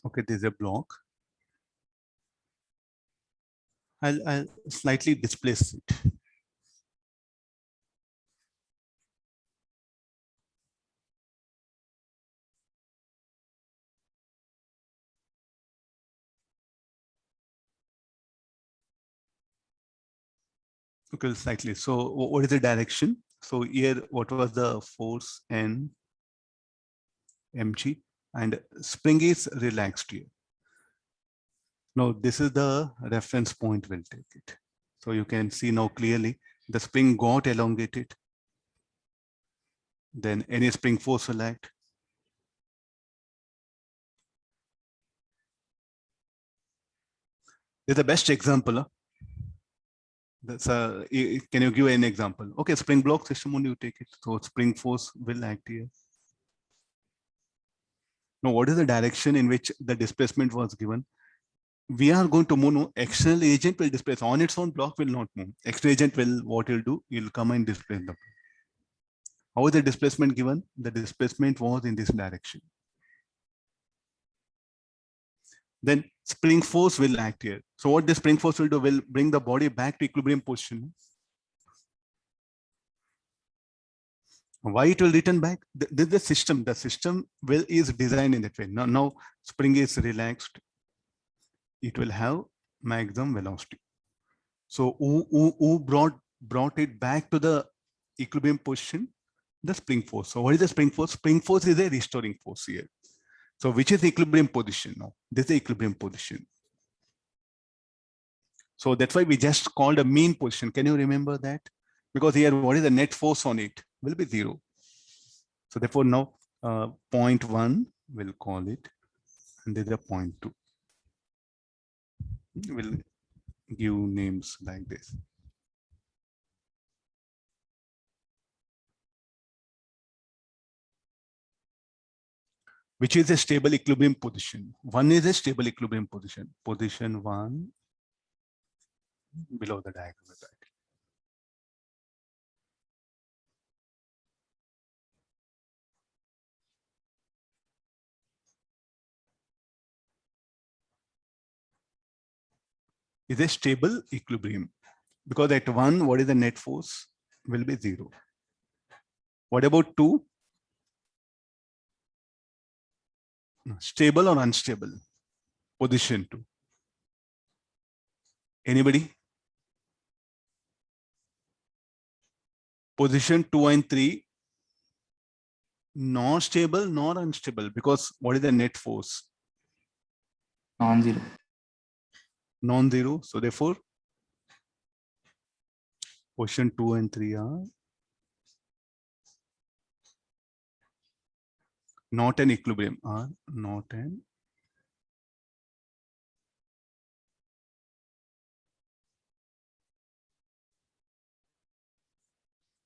Okay, there's a block. I'll slightly displace it. Okay, slightly. So what is the direction? So here, what was the force N mg, and spring is relaxed here. Now this is the reference point. We'll take it. So you can see now clearly the spring got elongated. Then any spring force will act. This is the best example. Huh? That's can you give an example? Okay, spring block system only you take it. So spring force will act here. Now, what is the direction in which the displacement was given? We are going to move. No, external agent will displace on its own. Block will not move. External agent will, what he'll do, he'll come and displace the block. How is the displacement given? The displacement was in this direction. Then spring force will act here. So what the spring force will do, will bring the body back to equilibrium position. Why it will return back? This is the system. The system will is designed in that way. Now spring is relaxed. It will have maximum velocity. So who brought it back to the equilibrium position? The spring force. So what is the spring force? Spring force is a restoring force here. So which is the equilibrium position now? This is the equilibrium position. So that's why we just called a mean position. Can you remember that? Because here, what is the net force on it? Will be 0. So therefore now 0.1 we'll call it, and there's a 0.2. We'll give names like this. Which is a stable equilibrium position. 1 is a stable equilibrium position. Position 1 below the diagram. Is a stable equilibrium, because at 1, what is the net force? Will be 0. What about 2? Stable or unstable? Position 2. Anybody? Position 2 and 3, nor stable nor unstable, because what is the net force? Non-zero. Non-zero. So therefore, position 2 and 3 are not an equilibrium. Are not an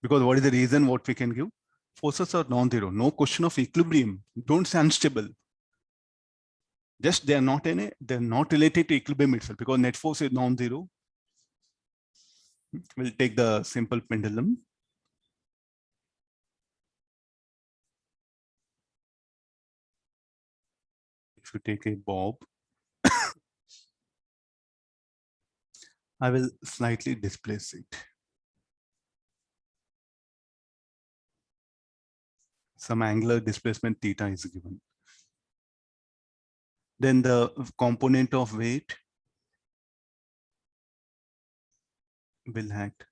because what is the reason? What we can give? Forces are non-zero. No question of equilibrium. Don't say unstable. Just they are not they're not related to equilibrium itself, because net force is non-zero. We'll take the simple pendulum. If you take a bob, I will slightly displace it. Some angular displacement theta is given. Then the component of weight will act.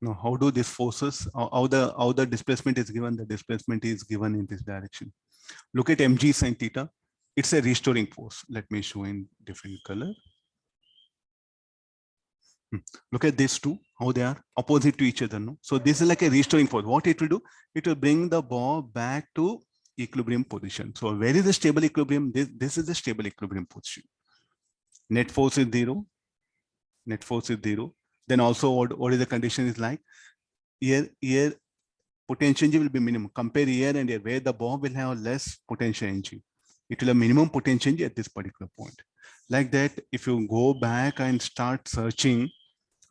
Now, how do these forces, how the displacement is given? The displacement is given in this direction. Look at mg sin theta. It's a restoring force. Let me show in different color. Look at these two, how they are opposite to each other. No? So this is like a restoring force. What it will do? It will bring the ball back to equilibrium position. So where is the stable equilibrium? This is the stable equilibrium position. Net force is 0. Net force is 0. Then also what is the condition is like? Here potential energy will be minimum. Compare here and here, where the ball will have less potential energy. It will have minimum potential energy at this particular point. Like that, if you go back and start searching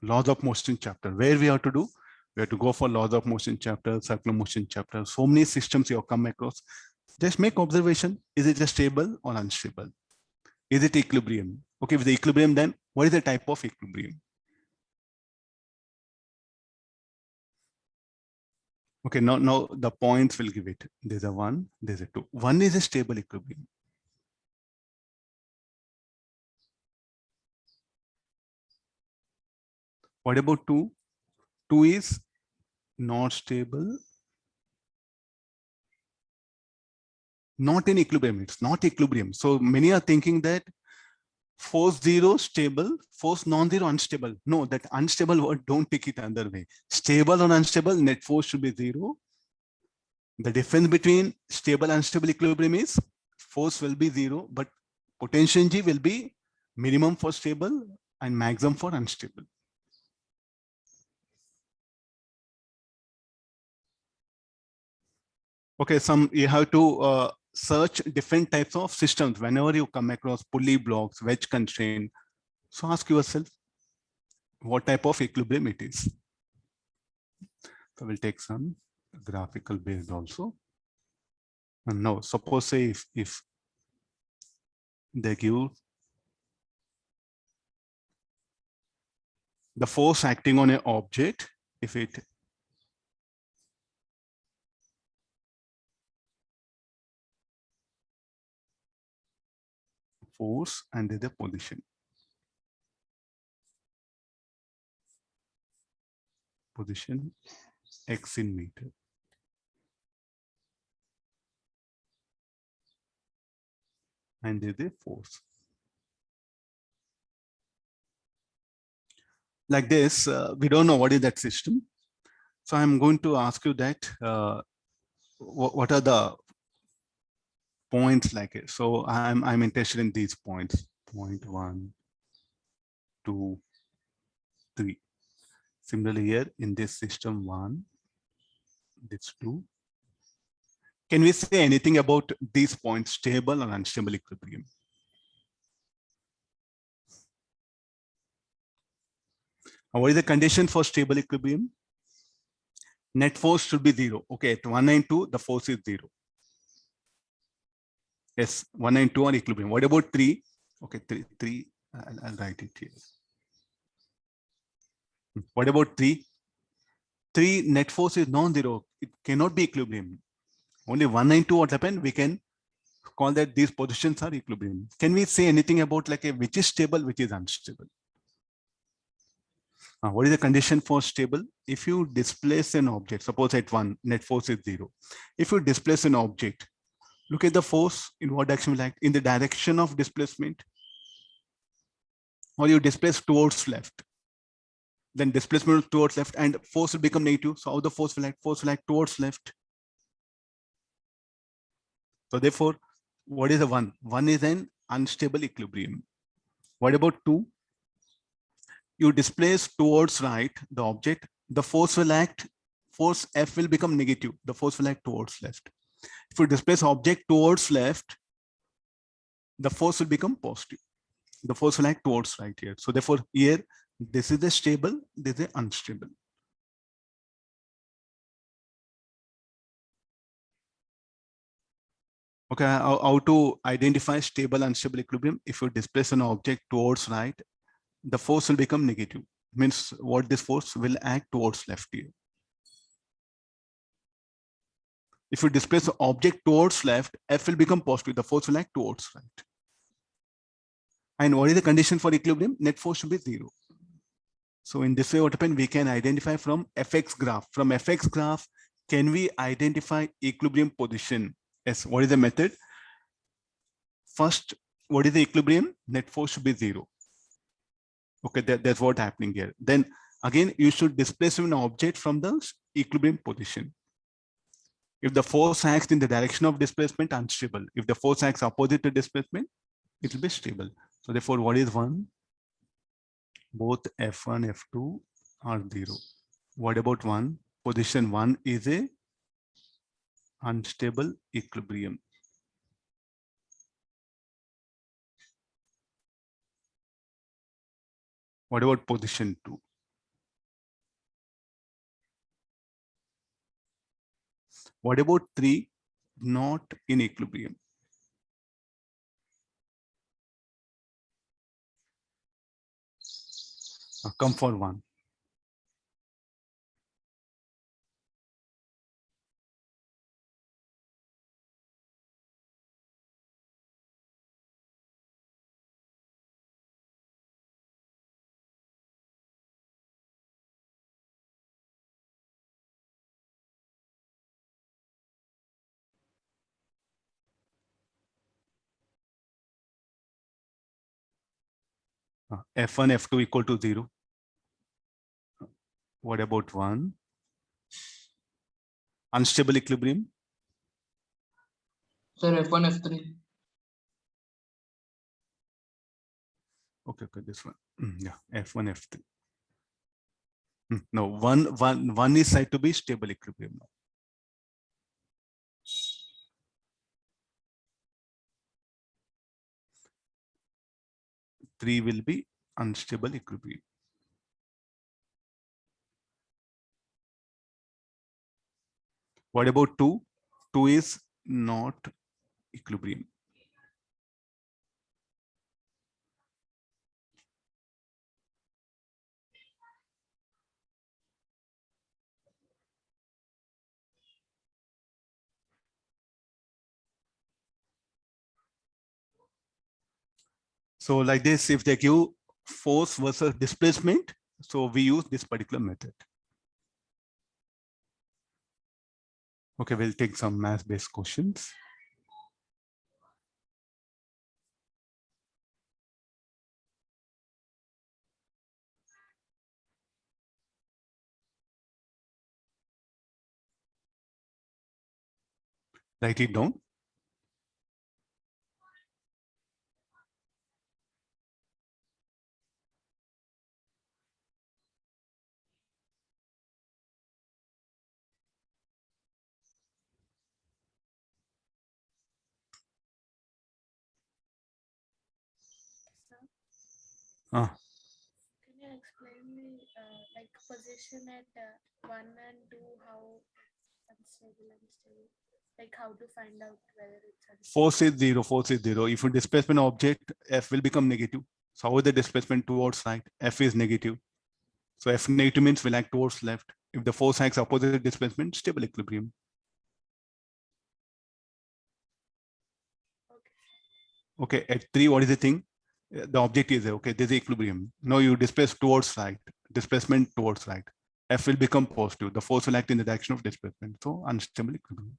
laws of motion chapter, where we have to do, we have to go for laws of motion chapter, circular motion chapter, so many systems you have come across. Just make observation. Is it just stable or unstable? Is it equilibrium? Okay, with the equilibrium, then what is the type of equilibrium? Okay, now the points will give it. There's a 1, there's a 2. 1 is a stable equilibrium. What about 2? 2 is not stable, not in equilibrium. It's not equilibrium. So many are thinking that force 0 stable, force non-zero unstable. No, that unstable word, don't take it another way. Stable or unstable, net force should be 0. The difference between stable and unstable equilibrium is force will be 0, but potential energy will be minimum for stable and maximum for unstable. Okay, you have to search different types of systems whenever you come across pulley blocks, wedge constraint. So ask yourself what type of equilibrium it is. So we'll take some graphical based also. And now suppose say if they give the force acting on an object, if it force and the position x in meter, and the force like this. We don't know what is that system, so I'm going to ask you that what are the points like it. So I'm interested in these points. Point 1, 2, 3. Similarly here in this system 1, this 2. Can we say anything about these points, stable or unstable equilibrium? What is the condition for stable equilibrium? Net force should be 0. Okay, at 1 and 2, the force is 0. Yes, 1 and 2 are equilibrium. What about 3? Okay, 3. I'll write it here. What about 3? 3 net force is non-zero. It cannot be equilibrium. Only 1 and 2 what happened? We can call that these positions are equilibrium. Can we say anything about like which is stable, which is unstable? What is the condition for stable? If you displace an object, suppose at 1, net force is 0. If you displace an object, look at the force in what direction will act? In the direction of displacement. Or you displace towards left. Then displacement towards left and force will become negative. So how the force will act? Force will act towards left. So therefore, what is the 1? 1 is an unstable equilibrium. What about 2? You displace towards right the object, the force will act, force F will become negative. The force will act towards left. If you displace object towards left, the force will become positive. The force will act towards right here. So therefore here, this is the stable, this is unstable. Okay, how to identify stable, unstable equilibrium? If you displace an object towards right, the force will become negative. Means what this force will act towards left here. If you displace the object towards left, F will become positive. The force will act towards right. And what is the condition for equilibrium? Net force should be 0. So in this way, what happened? We can identify from Fx graph. From Fx graph, can we identify equilibrium position? Yes. What is the method? First, what is the equilibrium? Net force should be 0. Okay, that's what's happening here. Then again, you should displace an object from the equilibrium position. If the force acts in the direction of displacement, unstable. If the force acts opposite to displacement, it will be stable. So therefore, what is 1? Both F1, F2 are 0. What about 1? Position 1 is a unstable equilibrium. What about position 2? What about 3? Not in equilibrium. Come for 1. F1, F2 equal to 0. What about 1? Unstable equilibrium. Sir, F1, F3. Okay, this one. Yeah, F1, F3. No, one is said to be stable equilibrium now. Three will be unstable equilibrium. What about 2? 2 is not equilibrium. So like this, if they give force versus displacement, so we use this particular method. Okay, we'll take some math-based questions. Write it down. Can you explain me like position at 1 and 2, how unstable and stable? Like how to find out whether it's unstable? Force is 0, force is 0. If a displacement object, F will become negative. So how is the displacement towards right? F is negative. So F negative means will act towards left. If the force acts opposite displacement, stable equilibrium. Okay, at 3, what is the thing? The object is there. Okay, there's equilibrium. Now you displace towards right, displacement towards right. F will become positive. The force will act in the direction of displacement. So unstable equilibrium.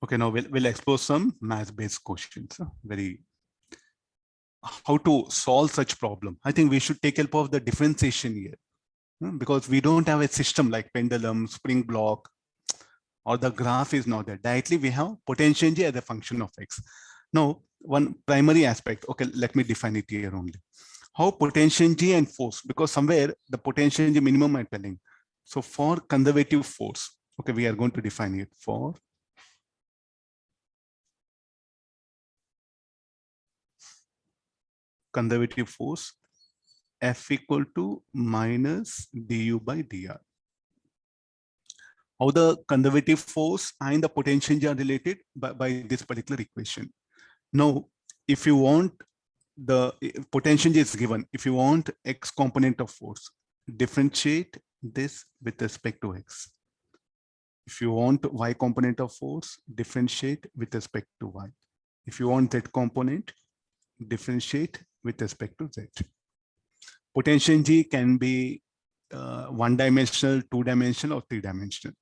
Okay, now we'll explore some math-based questions. Very how to solve such problem. I think we should take help of the differentiation here, because we don't have a system like pendulum, spring block, or the graph is not there. Directly we have potential energy as a function of x. Now, one primary aspect. Okay, let me define it here only. How potential energy and force, because somewhere the potential energy minimum I'm telling. So for conservative force, okay, we are going to define it for conservative force, F equal to minus du by dr. How the conservative force and the potential energy are related by this particular equation. Now, if you want the potential energy is given, if you want x component of force, differentiate this with respect to x. If you want y component of force, differentiate with respect to y. If you want z component, differentiate with respect to z. Potential energy can be one-dimensional, two-dimensional, or three-dimensional.